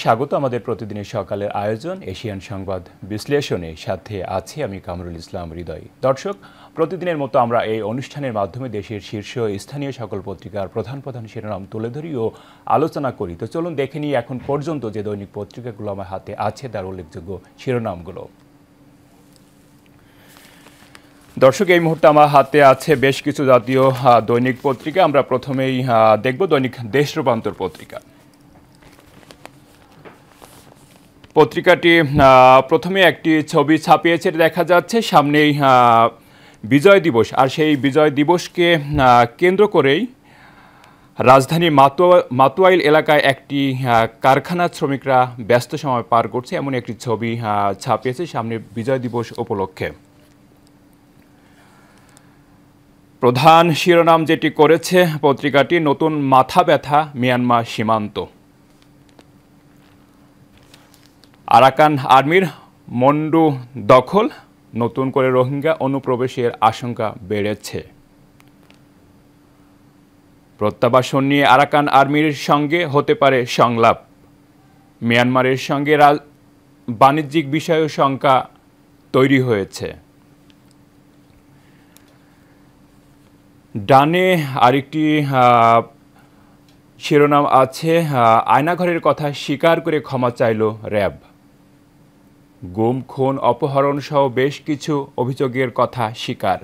স্বাগত আমাদের প্রতিদিনের সকালের আয়োজন এশিয়ান সংবাদ বিশ্লেষণে। সাথে আছি আমি কামরুল ইসলাম হৃদয়। দর্শক, প্রতিদিনের মতো আমরা এই অনুষ্ঠানের মাধ্যমে দেশের শীর্ষ স্থানীয় সকল পত্রিকার প্রধান প্রধান শিরোনাম তুলে ধরি ও আলোচনা করি। তো চলুন দেখে নিই এখন পর্যন্ত যে দৈনিক পত্রিকাগুলো আমার হাতে আছে তার উল্লেখযোগ্য শিরোনামগুলো। দর্শক, এই মুহূর্তে আমার হাতে আছে বেশ কিছু জাতীয় দৈনিক পত্রিকা। আমরা প্রথমেই দেখব দৈনিক দেশ রূপান্তর পত্রিকা। পত্রিকাটি প্রথমে একটি ছবি ছাপিয়েছে, দেখা যাচ্ছে সামনেই বিজয় দিবস। আর সেই বিজয় দিবসকে কেন্দ্র করেই রাজধানী মাতুয়াইল এলাকায় একটি কারখানা শ্রমিকরা ব্যস্ত সময় পার করছে, এমন একটি ছবি ছাপিয়েছে সামনে বিজয় দিবস উপলক্ষে। প্রধান শিরোনাম যেটি করেছে পত্রিকাটি, নতুন মাথা ব্যথা মিয়ানমার সীমান্ত। আরাকান আর্মির মন্ডু দখল, নতুন করে রোহিঙ্গা অনুপ্রবেশের আশঙ্কা বেড়েছে। প্রত্যাবাসন নিয়ে আরাকান আর্মির সঙ্গে হতে পারে সংলাপ। মিয়ানমারের সঙ্গে বাণিজ্যিক বিষয়ে শঙ্কা তৈরি হয়েছে। ডানে আরেকটি শিরোনাম আছে, আয়নাঘরের কথা স্বীকার করে ক্ষমা চাইল র্যাব। গুম, খুন, অপহরণ সহ বেশ কিছু অভিযোগের কথা স্বীকার।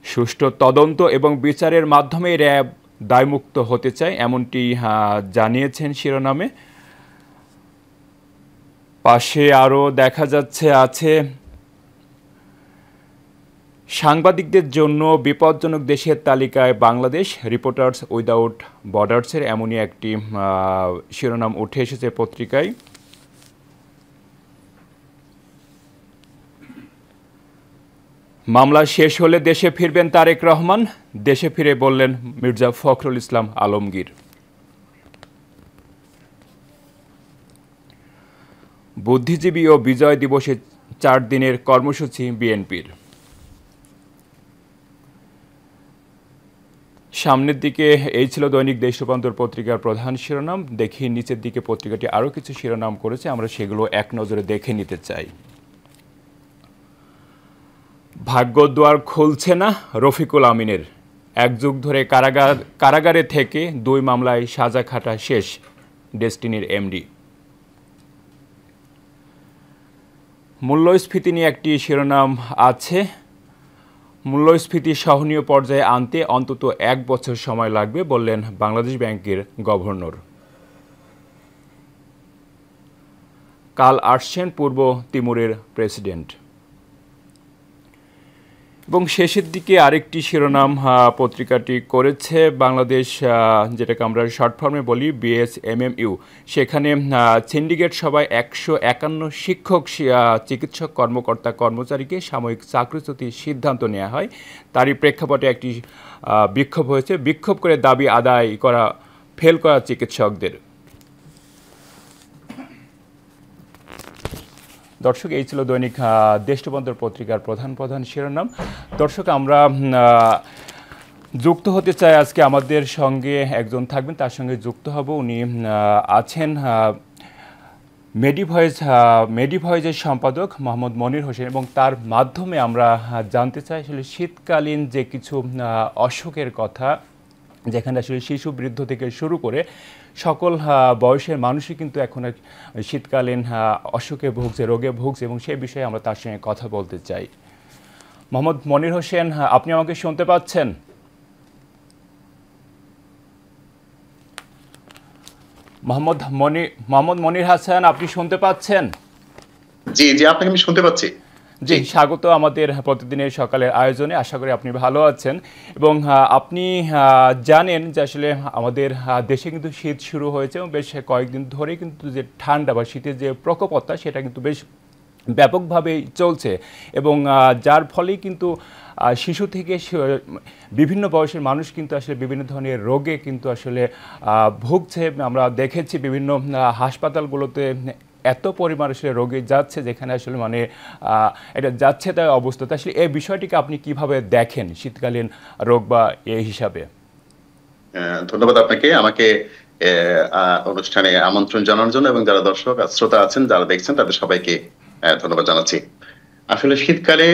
সুষ্ঠু তদন্ত এবং বিচারের মাধ্যমে র্যাব দায়মুক্ত হতে চায়, এমনটি জানিয়েছেন শিরোনামে। পাশে আরও দেখা যাচ্ছে আছে সাংবাদিকদের জন্য বিপজ্জনক দেশের তালিকায় বাংলাদেশ, রিপোর্টার্স উইদাউট বর্ডার্সের এমনই একটি শিরোনাম উঠে এসেছে পত্রিকায়। মামলা শেষ হলে দেশে ফিরবেন তারেক রহমান, দেশে ফিরে বললেন মির্জা ফখরুল ইসলাম আলমগীর। বুদ্ধিজীবী ও বিজয় দিবসে 4 দিনের কর্মসূচি বিএনপির। সামনের দিকে এই ছিল দৈনিক দেশ রূপান্তর পত্রিকার প্রধান শিরোনাম। দেখি নিচের দিকে পত্রিকাটি আরও কিছু শিরোনাম করেছে, আমরা সেগুলো এক নজরে দেখে নিতে চাই। ভাগ্যদ্বার খুলছে না রফিকুল আমিনের, 1 যুগ ধরে কারাগারে থেকে 2 মামলায় সাজা খাটা শেষ, ডেস্টিনির এমডি। মূল্যস্ফীতি নিয়ে একটি শিরোনাম আছে, মূল্যস্ফীতি সহনীয় পর্যায়ে আনতে অন্তত 1 বছর সময় লাগবে বললেন বাংলাদেশ ব্যাংকের গভর্নর। কাল আসছেন পূর্ব তিমুরের প্রেসিডেন্ট। এবং শেষের দিকে আরেকটি শিরোনাম পত্রিকাটি করেছে, বাংলাদেশ, যেটাকে আমরা শর্ট ফর্মে বলি BSMMU, সেখানে সিন্ডিকেট সভায় 151 শিক্ষক, চিকিৎসক, কর্মকর্তা কর্মচারীকে সাময়িক চাকরিচ্যুতির সিদ্ধান্ত নেওয়া হয়। তারই প্রেক্ষাপটে একটি বিক্ষোভ হয়েছে, বিক্ষোভ করে দাবি আদায় করা ফেল করা চিকিৎসকদের। দর্শক, এই ছিল দৈনিক দেশ রূপান্তর পত্রিকার প্রধান প্রধান শিরোনাম। দর্শক, আমরা যুক্ত হতে চাই, আজকে আমাদের সঙ্গে একজন থাকবেন, তার সঙ্গে যুক্ত হব। উনি আছেন মেডিভয়েজের সম্পাদক মোহাম্মদ মনির হোসেন, এবং তার মাধ্যমে আমরা জানতে চাই আসলে শীতকালীন যে কিছু অসুখের কথা, যেখানে আসলে শিশু, বৃদ্ধ থেকে শুরু করে সকল বয়সের মানুষই কিন্তু এখন শীতকালীন অসুখে ভুগছে, রোগে ভুগছে, এবং সেই বিষয়ে আমরা তার সঙ্গে কথা বলতে চাই। মোহাম্মদ মনির হোসেন, আপনি আমাকে শুনতে পাচ্ছেন? মোহাম্মদ মনির হাসান, আপনি শুনতে পাচ্ছেন? জি জি, আপনাকে আমি শুনতে পাচ্ছি। জি, স্বাগত আমাদের প্রতিদিনের সকালের আয়োজনে। আশা করি আপনি ভালো আছেন, এবং আপনি জানেন যে আসলে আমাদের দেশে কিন্তু শীত শুরু হয়েছে, এবং বেশ কয়েকদিন ধরে কিন্তু যে ঠান্ডা বা শীতের যে প্রকোপতা, সেটা কিন্তু বেশ ব্যাপকভাবেই চলছে, এবং যার ফলেই কিন্তু শিশু থেকে বিভিন্ন বয়সের মানুষ কিন্তু আসলে বিভিন্ন ধরনের রোগে কিন্তু আসলে ভুগছে। আমরা দেখেছি বিভিন্ন হাসপাতালগুলোতে এত পরিমাণ আসলে রোগী যাচ্ছে, যেখানে আসলে মানে এটা যাচ্ছে তাই অবস্থা। আসলে এই বিষয়টিকে আপনি কিভাবে দেখেন শীতকালীন রোগ বা এই হিসাবে? ধন্যবাদ আপনাকে আমাকে অনুষ্ঠানে আমন্ত্রণ জানানোর জন্য, এবং যারা দর্শক আর শ্রোতা আছেন যারা দেখছেন তাদের সবাইকে ধন্যবাদ জানাচ্ছি। আসলে শীতকালে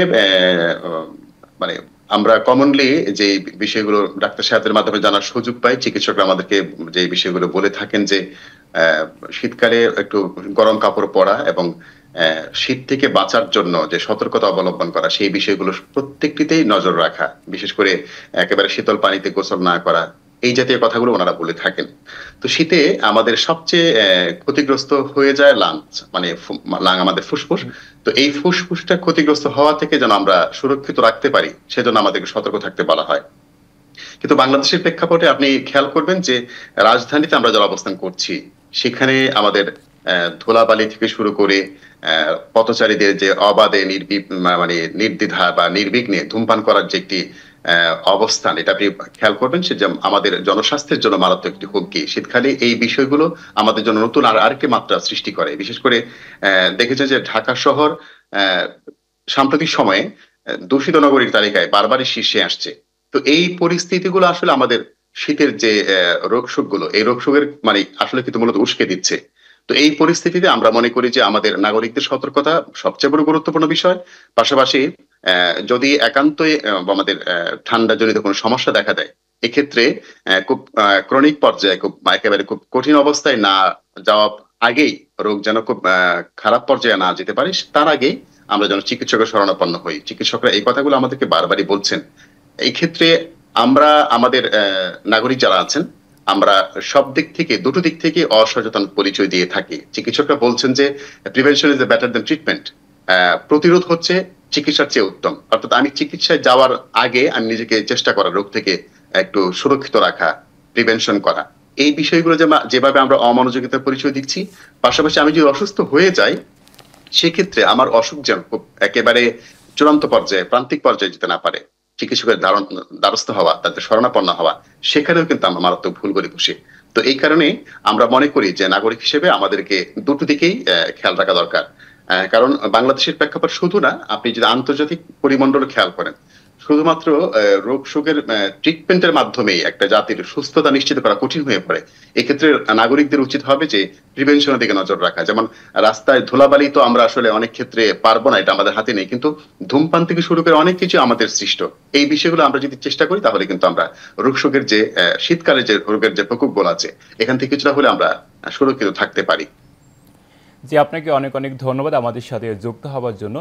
মানে আমরা কমনলি যে বিষয়গুলো ডাক্তার সাহেবদের মাধ্যমে জানার সুযোগ পাই, চিকিৎসকরা আমাদেরকে যে বিষয়গুলো বলে থাকেন যে শীতকালে একটু গরম কাপড় পরা এবং শীত থেকে বাঁচার জন্য যে সতর্কতা অবলম্বন করা, সেই বিষয়গুলো প্রত্যেকটিতেই নজর রাখা, বিশেষ করে একেবারে শীতল পানিতে গোসল না করা, এই জাতীয় কথাগুলো ওনারা বলে থাকেন। তো শীতে আমাদের সবচেয়ে ক্ষতিগ্রস্ত হয়ে যায় লাংস, মানে লাং আমাদের ফুসফুস। তো এই ফুসফুসটা ক্ষতিগ্রস্ত হওয়া থেকে যেন আমরা সুরক্ষিত রাখতে পারি, সেজন্য আমাদেরকে সতর্ক থাকতে বলা হয়। কিন্তু বাংলাদেশের প্রেক্ষাপটে আপনি খেয়াল করবেন যে রাজধানীতে আমরা যারা অবস্থান করছি, সেখানে আমাদের ধুলাবালি থেকে শুরু করে পথচারীদের যে অবাধে মানে নির্দ্বিধা বা নির্বিঘ্নে ধূমপান করার যে একটি অবস্থান, এটা আপনি খেয়াল করবেন সে যে আমাদের জনস্বাস্থ্যের জন্য মারাত্মক একটি হুমকি। শীতকালে এই বিষয়গুলো আমাদের জন্য নতুন আরেকটি মাত্রা সৃষ্টি করে। বিশেষ করে দেখেছেন যে ঢাকা শহর সাম্প্রতিক সময়ে দূষিত নগরীর তালিকায় বারবারই শীর্ষে আসছে। তো এই পরিস্থিতিগুলো আসলে আমাদের শীতের যে রোগ গুলো, এই রোগ মানে আসলে কিন্তু মূলত উস্কে দিচ্ছে। তো এই পরিস্থিতিতে আমরা মনে করি যে আমাদের নাগরিকদের সতর্কতা সবচেয়ে বড় গুরুত্বপূর্ণ বিষয়। পাশাপাশি যদি একান্তই আমাদের ঠান্ডা জনিত কোনো সমস্যা দেখা দেয়, এক্ষেত্রে খুব ক্রনিক পর্যায়ে, খুব একেবারে খুব কঠিন অবস্থায় না যাওয়া আগেই, রোগ যেন খুব খারাপ পর্যায়ে না যেতে পারে, তার আগেই আমরা যেন চিকিৎসকের শরণাপন্ন হই। চিকিৎসকরা এই কথাগুলো আমাদেরকে বারবারই বলছেন। এই ক্ষেত্রে আমরা আমাদের নাগরিক যারা আছেন, আমরা সব দিক থেকে, দুটো দিক থেকে অসচেতন পরিচয় দিয়ে থাকি। চিকিৎসকরা বলছেন যে prevention is better then treatment, প্রতিরোধ হচ্ছে চিকিৎসার চেয়ে উত্তম। অর্থাৎ আমি চিকিৎসায় যাওয়ার আগে আমি নিজেকে চেষ্টা করা, রোগ থেকে একটু সুরক্ষিত রাখা, প্রিভেনশন করা। এই বিষয়গুলো যেভাবে আমরা অমনোযোগিতার পরিচয় দিচ্ছি, পাশাপাশি আমি যদি অসুস্থ হয়ে যাই, সেক্ষেত্রে আমার অসুখ যেন খুব একেবারে চূড়ান্ত পর্যায়ে, প্রান্তিক পর্যায়ে যেতে না পারে, চিকিৎসকের দ্বারস্থ হওয়া, তাদের শরণাপন্ন হওয়া, সেখানেও কিন্তু আমরা মারাত্মক ভুল করে বসি। তো এই কারণে আমরা মনে করি যে নাগরিক হিসেবে আমাদেরকে দুটো দিকেই খেয়াল রাখা দরকার। কারণ বাংলাদেশের প্রেক্ষাপট শুধু না, আপনি যদি আন্তর্জাতিক পরিমণ্ডল খেয়াল করেন, শুধুমাত্র রোগ শোকের ট্রিটমেন্টের মাধ্যমেই একটা জাতির সুস্থতা নিশ্চিত করা কঠিন হয়ে পড়ে। এক্ষেত্রে নাগরিকদের উচিত হবে যে প্রিভেনশনের দিকে নজর রাখা। যেমন রাস্তায় ধুলাবালি তো আমরা আসলে অনেক ক্ষেত্রে পারবো না, এটা আমাদের হাতে নেই, কিন্তু ধূমপান থেকে শুরু করে অনেক কিছু আমাদের সৃষ্ট। এই বিষয়গুলো আমরা যদি চেষ্টা করি, তাহলে কিন্তু আমরা রোগ শোকের যে শীতকালে যে রোগের যে প্রকোপগুলো আছে, এখান থেকে কিছুটা হলে আমরা সুরক্ষিত থাকতে পারি। জি, আপনাকে অনেক অনেক ধন্যবাদ আমাদের সাথে যুক্ত হওয়ার জন্য।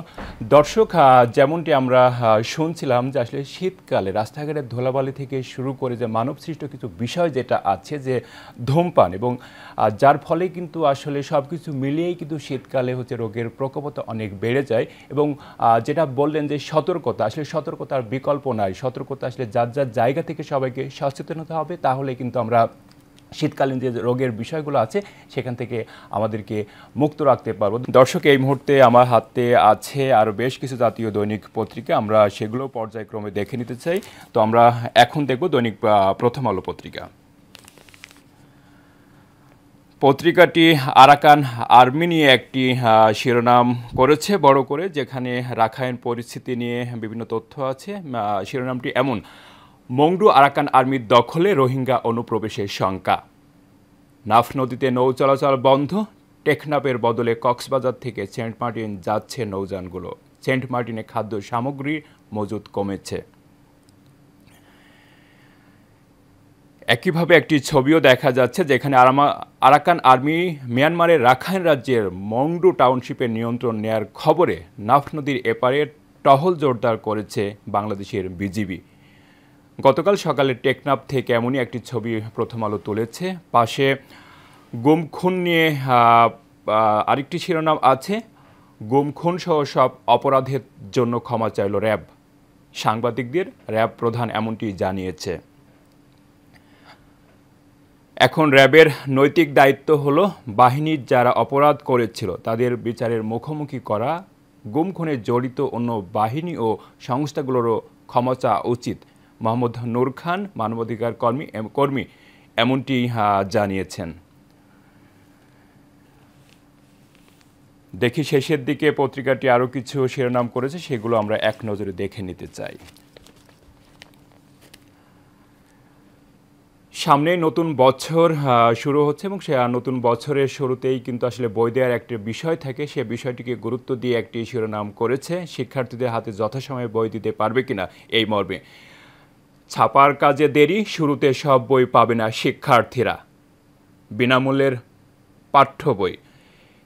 দর্শক, যেমনটি আমরা শুনছিলাম যে আসলে শীতকালে রাস্তাঘাটের ধুলাবালি থেকে শুরু করে যে মানবসৃষ্ট কিছু বিষয় যেটা আছে, যে ধূমপান, এবং যার ফলে কিন্তু আসলে সব কিছু মিলিয়েই কিন্তু শীতকালে হচ্ছে রোগের প্রকোপতা অনেক বেড়ে যায়। এবং যেটা বললেন যে সতর্কতা, আসলে সতর্কতার বিকল্প নাই। সতর্কতা আসলে যার যার জায়গা থেকে সবাইকে সচেতন হতে হবে, তাহলে কিন্তু আমরা শীতকালীন যে রোগের বিষয়গুলো আছে সেখান থেকে আমাদেরকে মুক্ত রাখতে পারবো। দর্শক, এই মুহূর্তে আমার হাতে আছে আরও বেশ কিছু জাতীয় দৈনিক পত্রিকা, আমরা সেগুলো পর্যায়ক্রমে দেখে নিতে চাই। তো আমরা এখন দেখব দৈনিক প্রথম আলো পত্রিকা। পত্রিকাটি আরাকান আর্মি নিয়ে একটি শিরোনাম করেছে বড় করে, যেখানে রাখাইন পরিস্থিতি নিয়ে বিভিন্ন তথ্য আছে। শিরোনামটি এমন: মংডু আরাকান আর্মির দখলে, রোহিঙ্গা অনুপ্রবেশের শঙ্কা। নাফ নদীতে নৌ চলাচল বন্ধ, টেকনাফের বদলে কক্সবাজার থেকে সেন্ট মার্টিন যাচ্ছে নৌযানগুলো। সেন্ট মার্টিনে খাদ্য সামগ্রীর মজুদ কমেছে। একইভাবে একটি ছবিও দেখা যাচ্ছে, যেখানে আরাকান আর্মি মিয়ানমারের রাখাইন রাজ্যের মংডু টাউনশিপের নিয়ন্ত্রণ নেয়ার খবরে নাফ নদীর এপারে টহল জোরদার করেছে বাংলাদেশের বিজিবি। গতকাল সকালে টেকনাফ থেকে এমনই একটি ছবি প্রথম আলো তুলেছে। পাশে গুম খুন নিয়ে আরেকটি শিরোনাম আছে, গুম খুন সহ সব অপরাধের জন্য ক্ষমা চাইল র্যাব। সাংবাদিকদের র্যাব প্রধান এমনটি জানিয়েছে। এখন র্যাবের নৈতিক দায়িত্ব হলো বাহিনীর যারা অপরাধ করেছিল তাদের বিচারের মুখোমুখি করা। গুম খুনে জড়িত অন্য বাহিনী ও সংস্থাগুলোরও ক্ষমা চাওয়া উচিত। মোহাম্মদ নূর খান, মানবাধিকার কর্মী এমনটি জানিয়েছেন। দেখি শেষের দিকে পত্রিকাটি আরও কিছু শিরোনাম করেছে, সেগুলো আমরা এক নজরে দেখে নিতে চাই। সামনে নতুন বছর শুরু হচ্ছে এবং সে নতুন বছরের শুরুতেই কিন্তু আসলে বই দেওয়ার একটি বিষয় থাকে, সে বিষয়টিকে গুরুত্ব দিয়ে একটি শিরোনাম করেছে শিক্ষার্থীদের হাতে যথাসময়ে বই দিতে পারবে কিনা এই মর্মে। ছাপার কাজে দেরি, শুরুতে সব বই পাবে না শিক্ষার্থীরা। বিনামূল্যের পাঠ্য বই,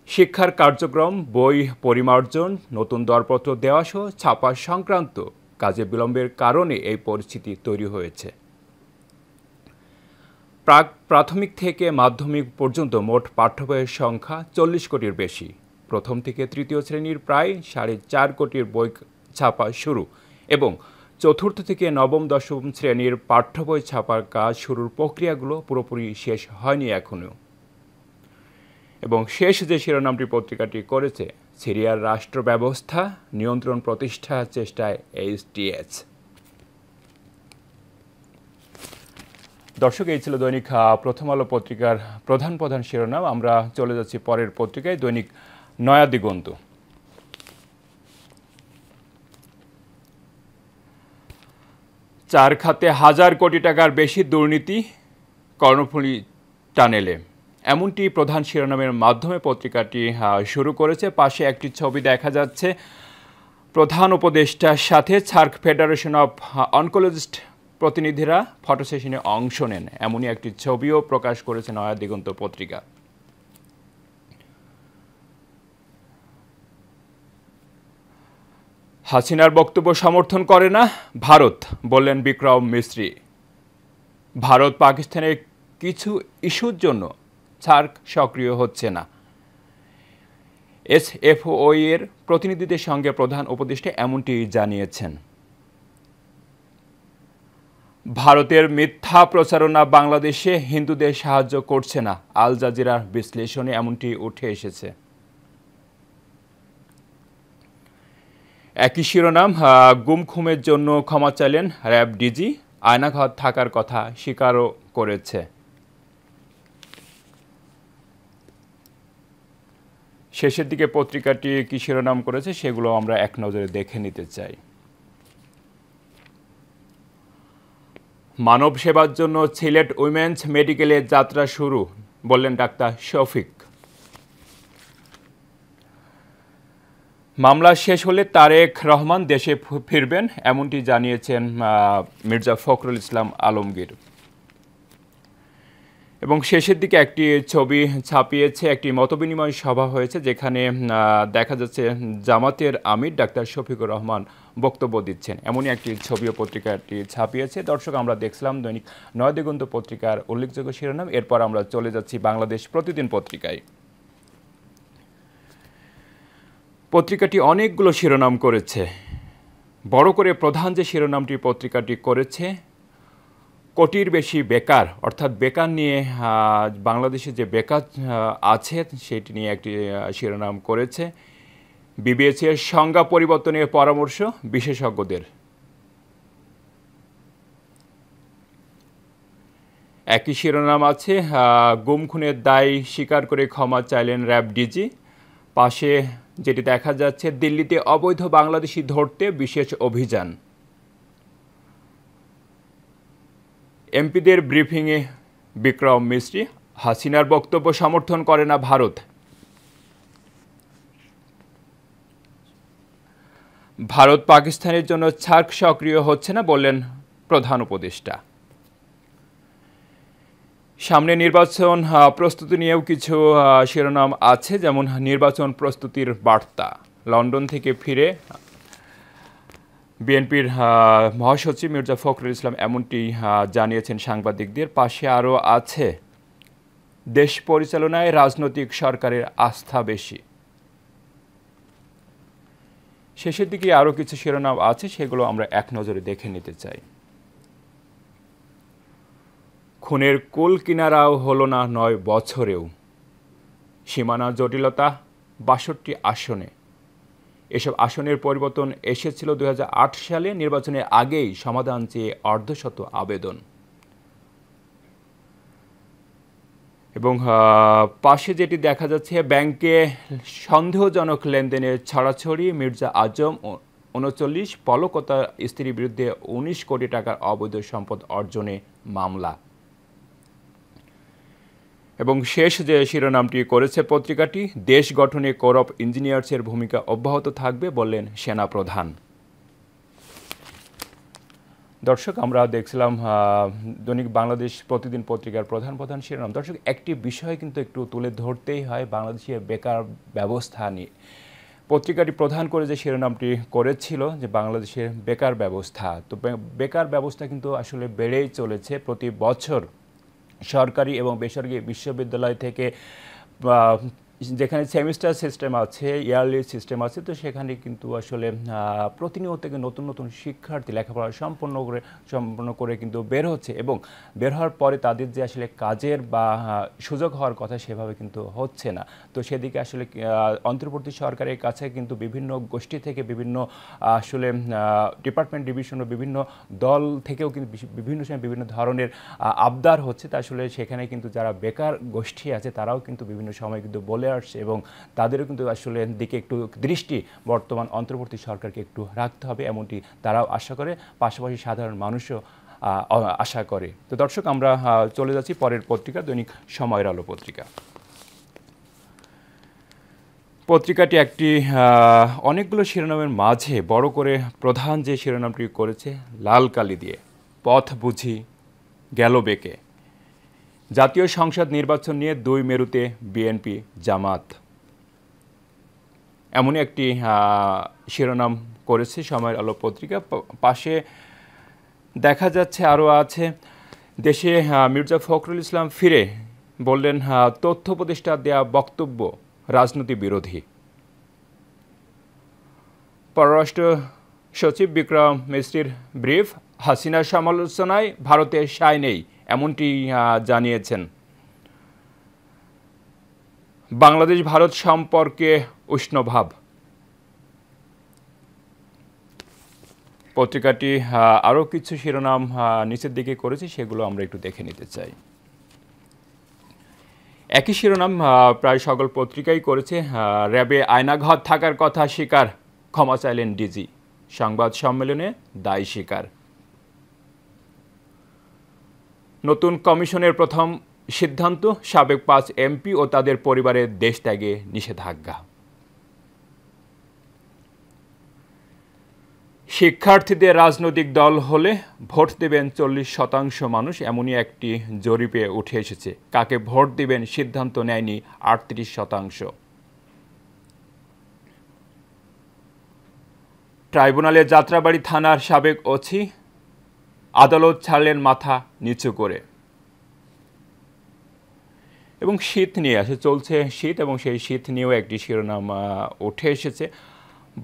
শিক্ষার কার্যক্রম, বই পরিমার্জন, নতুন দরপত্র দেওয়া সহ ছাপা সংক্রান্ত কাজে বিলম্বের কারণে এই পরিস্থিতি তৈরি হয়েছে। প্রাথমিক থেকে মাধ্যমিক পর্যন্ত মোট পাঠ্য বইয়ের সংখ্যা 40 কোটির বেশি। প্রথম থেকে তৃতীয় শ্রেণীর প্রায় 4.5 কোটির বই ছাপা শুরু এবং চতুর্থ থেকে নবম দশম শ্রেণীর পাঠ্য বই ছাপার কাজ শুরুর প্রক্রিয়াগুলো পুরোপুরি শেষ হয়নি এখনও। এবং শেষ যে শিরোনামটি পত্রিকাটি করেছে, সিরিয়ার রাষ্ট্র ব্যবস্থা নিয়ন্ত্রণ প্রতিষ্ঠার চেষ্টায় এইচটিএস। দর্শক, এই ছিল দৈনিক প্রথম আলো পত্রিকার প্রধান প্রধান শিরোনাম। আমরা চলে যাচ্ছি পরের পত্রিকায়, দৈনিক নয়া দিগন্ত। চার খাতে 1000 কোটি টাকার বেশি দুর্নীতি কর্ণফুলী টানেলে, এমনটি প্রধান শিরোনামের মাধ্যমে পত্রিকাটি শুরু করেছে। পাশে একটি ছবি দেখা যাচ্ছে প্রধান উপদেষ্টার সাথে সার্ক ফেডারেশন অফ অনকোলজিস্ট প্রতিনিধিরা ফটো সেশনে অংশ নেন, এমনই একটি ছবিও প্রকাশ করেছে নয়া দিগন্ত পত্রিকা। হাসিনার বক্তব্য সমর্থন করে না ভারত, বললেন বিক্রম মিস্ত্রি। ভারত পাকিস্তানের কিছু ইস্যুর জন্য সার্ক সক্রিয় হচ্ছে না। এসএফও এর প্রতিনিধিদের সঙ্গে প্রধান উপদেষ্টা এমনটি জানিয়েছেন। ভারতের মিথ্যা প্রচারণা বাংলাদেশে হিন্দুদের সাহায্য করছে না, আল জাজিরার বিশ্লেষণে এমনটি উঠে এসেছে। একই শিরোনাম, গুম খুনের জন্য ক্ষমা চাইলেন র্যাব ডিজি, আয়নাঘর থাকার কথা স্বীকারও করেছে। শেষের দিকে পত্রিকাটি কি শিরোনাম করেছে সেগুলো আমরা এক নজরে দেখে নিতে চাই। মানব সেবার জন্য সিলেট উইমেন্স মেডিকেলে যাত্রা শুরু, বললেন ডাক্তার শফিক। মামলা শেষ হলে তারেক রহমান দেশে ফিরবেন, এমনটি জানিয়েছেন মির্জা ফখরুল ইসলাম আলমগীর। এবং শেষের দিকে একটি ছবি ছাপিয়েছে, একটি মতবিনিময় সভা হয়েছে যেখানে দেখা যাচ্ছে জামাতের আমির ডাক্তার শফিকুর রহমান বক্তব্য দিচ্ছেন, এমনই একটি ছবিও পত্রিকাটি ছাপিয়েছে। দর্শক, আমরা দেখছিলাম দৈনিক নয়া দিগন্ত পত্রিকার উল্লেখযোগ্য শিরোনাম। এরপর আমরা চলে যাচ্ছি বাংলাদেশ প্রতিদিন পত্রিকায়। পত্রিকাটি অনেকগুলো শিরোনাম করেছে। বড় করে প্রধান যে শিরোনামটি পত্রিকাটি করেছে, কোটির বেশি বেকার, অর্থাৎ বেকার নিয়ে বাংলাদেশে যে বেকার আছে সেটি নিয়ে একটি শিরোনাম করেছে। বিবিএসের সংজ্ঞা পরিবর্তনের পরামর্শ বিশেষজ্ঞদের। একই শিরোনাম আছে, গুম খুনের দায় স্বীকার করে ক্ষমা চাইলেন র্যাব ডিজি। পাশে যেটি দেখা যাচ্ছে, দিল্লিতে অবৈধ বাংলাদেশি ধরতে বিশেষ অভিযান। এমপিদের ব্রিফিংয়ে বিক্রম মিস্ত্রি, হাসিনার বক্তব্য সমর্থন করে না ভারত। ভারত পাকিস্তানের জন্য সার্ক সক্রিয় হচ্ছে না, বললেন প্রধান উপদেষ্টা। সামনে নির্বাচন প্রস্তুতি নিয়েও কিছু শিরোনাম আছে, যেমন নির্বাচন প্রস্তুতির বার্তা। লন্ডন থেকে ফিরে বিএনপির মহাসচিব মির্জা ফখরুল ইসলাম এমনটি জানিয়েছেন সাংবাদিকদের। পাশে আরও আছে, দেশ পরিচালনায় রাজনৈতিক সরকারের আস্থা বেশি। শেষের দিকে আরও কিছু শিরোনাম আছে, সেগুলো আমরা এক নজরে দেখে নিতে চাই। খুনের কুল কিনারাও হলো না 9 বছরেও, সীমানা জটিলতা 62 আসনে। এসব আসনের পরিবর্তন এসেছিল 2008 সালে, নির্বাচনের আগেই সমাধান চেয়ে অর্ধশত আবেদন। এবং পাশে যেটি দেখা যাচ্ছে, ব্যাংকে সন্দেহজনক লেনদেনের ছড়াছড়ি, মির্জা আজম 39, পলকতা স্ত্রীর বিরুদ্ধে 19 কোটি টাকার অবৈধ সম্পদ অর্জনে মামলা। এবং শেষ যে শিরোনামটি করেছে পত্রিকাটি, দেশ গঠনে কোর অফ ইঞ্জিনিয়ার্সের ভূমিকা অব্যাহত থাকবে বললেন সেনাপ্রধান। দর্শক, আমরা দেখছিলাম দৈনিক বাংলাদেশ প্রতিদিন পত্রিকার প্রধান প্রধান শিরোনাম। দর্শক, একটি বিষয় কিন্তু একটু তুলে ধরতেই হয় বাংলাদেশের বেকার ব্যবস্থা নিয়ে। পত্রিকাটি প্রধান করে যে শিরোনামটি করেছিল যে বাংলাদেশের বেকার ব্যবস্থা, তো বেকার ব্যবস্থা কিন্তু আসলে বেড়েই চলেছে প্রতি বছর। সরকারি এবং বেসরকারি বিশ্ববিদ্যালয় থেকে যেখানে সেমিস্টার সিস্টেম আছে, ইয়ারলি সিস্টেম আছে, তো সেখানে কিন্তু আসলে প্রতিনিয়ত থেকে নতুন নতুন শিক্ষার্থী লেখাপড়া সম্পন্ন করে কিন্তু বের হচ্ছে, এবং বের হওয়ার পরে তাদের যে আসলে কাজের বা সুযোগ হওয়ার কথা সেভাবে কিন্তু হচ্ছে না। তো সেদিকে আসলে অন্তর্বর্তী সরকারের কাছে কিন্তু বিভিন্ন গোষ্ঠী থেকে, বিভিন্ন আসলে ডিপার্টমেন্ট ডিভিশন ও বিভিন্ন দল থেকেও কিন্তু বিভিন্ন সময় বিভিন্ন ধরনের আবদার হচ্ছে। তা আসলে সেখানে কিন্তু যারা বেকার গোষ্ঠী আছে তারাও কিন্তু বিভিন্ন সময় কিন্তু বলে আসছে, এবং তাদেরও কিন্তু আসলে দিকে একটু দৃষ্টি বর্তমান অন্তর্বর্তী সরকারকে একটু রাখতে হবে, এমনটি তারাও আশা করে, পাশাপাশি সাধারণ মানুষও আশা করে। তো দর্শক, আমরা চলে যাচ্ছি পরের পত্রিকা, দৈনিক সময়ের আলো পত্রিকা। পত্রিকাটি একটি অনেকগুলো শিরোনামের মাঝে বড় করে প্রধান যে শিরোনামটি করেছে, লাল কালি দিয়ে পথ বুঝি গেল বেঁকে। জাতীয় সংসদ নির্বাচন নিয়ে দুই মেরুতে বিএনপি জামাত, এমনই একটি শিরোনাম করেছে সময়ের আলো পত্রিকা। পাশে দেখা যাচ্ছে আরও আছে, দেশে মির্জা ফখরুল ইসলাম ফিরে বললেন তথ্য উপদেষ্টা দেয়া বক্তব্য রাজনীতি বিরোধী। পররাষ্ট্র সচিব বিক্রম মিস্ত্রির ব্রিফ, হাসিনার সমালোচনায় ভারতের সায় নেই, এমনটি জানিয়েছেন। বাংলাদেশ ভারত সম্পর্কে উষ্ণভাব। পত্রিকাটি আরও কিছু শিরোনাম নিচের দিকে করেছে, সেগুলো আমরা একটু দেখে নিতে চাই। একই শিরোনাম প্রায় সকল পত্রিকাই করেছে, র্যাবে আয়নাঘর থাকার কথা স্বীকার, ক্ষমা চাইলেন ডিজি, সংবাদ সম্মেলনে দায় স্বীকার। নতুন কমিশনের প্রথম সিদ্ধান্ত, সাবেক 5 এমপি ও তাদের পরিবারের দেশ ত্যাগে নিষেধাজ্ঞা। শিক্ষার্থীদের রাজনৈতিক দল হলে ভোট দেবেন 40% মানুষ, এমনই একটি জরিপে উঠে এসেছে। কাকে ভোট দিবেন সিদ্ধান্ত নেয়নি 38%। ট্রাইব্যুনালে যাত্রাবাড়ি থানার সাবেক ওসি আদালত ছাড়লেন মাথা নিচু করে। এবং শীত নিয়ে চলছে শীত, এবং সেই শীত নিয়েও একটি শিরোনাম উঠে এসেছে,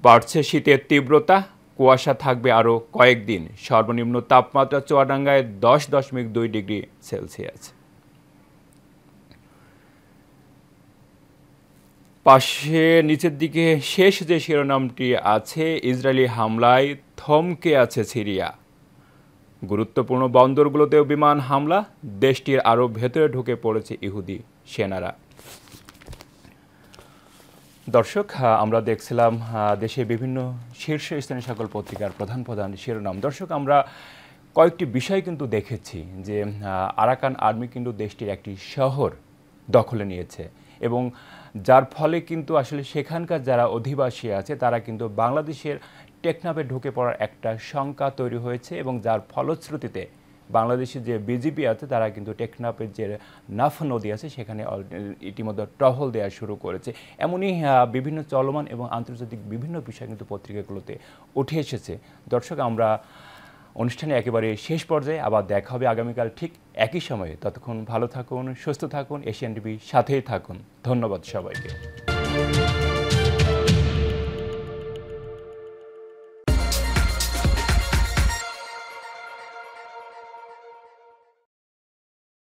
বাড়ছে শীতের তীব্রতা, কুয়াশা থাকবে আরও কয়েকদিন, সর্বনিম্ন তাপমাত্রা চুয়াডাঙ্গায় 10.2 ডিগ্রি সেলসিয়াস। পাশে নিচের দিকে শেষ যে শিরোনামটি আছে, ইসরায়েলি হামলায় থমকে আছে সিরিয়া, গুরুত্বপূর্ণ বন্দরগুলোতেও বিমান হামলা, দেশটির আরও ভেতরে ঢুকে পড়েছে ইহুদি সেনারা। দর্শক, আমরা দেখছিলাম দেশের বিভিন্ন শীর্ষস্থানীয় সকল পত্রিকার প্রধান প্রধান শিরোনাম। দর্শক, আমরা কয়েকটি বিষয় কিন্তু দেখেছি যে আরাকান আর্মি কিন্তু দেশটির একটি শহর দখলে নিয়েছে, এবং যার ফলে কিন্তু আসলে সেখানকার যারা অধিবাসী আছে তারা কিন্তু বাংলাদেশের টেকনাফে ঢুকে পড়ার একটা শঙ্কা তৈরি হয়েছে, এবং যার ফলশ্রুতিতে বাংলাদেশের যে বিজিবি আছে তারা কিন্তু টেকনাফের যে নাফ নদী আছে সেখানে ইতিমধ্যে টহল দেওয়া শুরু করেছে। এমনই বিভিন্ন চলমান এবং আন্তর্জাতিক বিভিন্ন বিষয় কিন্তু পত্রিকাগুলোতে উঠে এসেছে। দর্শক, আমরা অনুষ্ঠানে একেবারে শেষ পর্যায়ে আবার দেখা হবে আগামীকাল ঠিক একই সময়ে। ততক্ষণ ভালো থাকুন, সুস্থ থাকুন, এশিয়ান টিভির সাথেই থাকুন। ধন্যবাদ সবাইকে।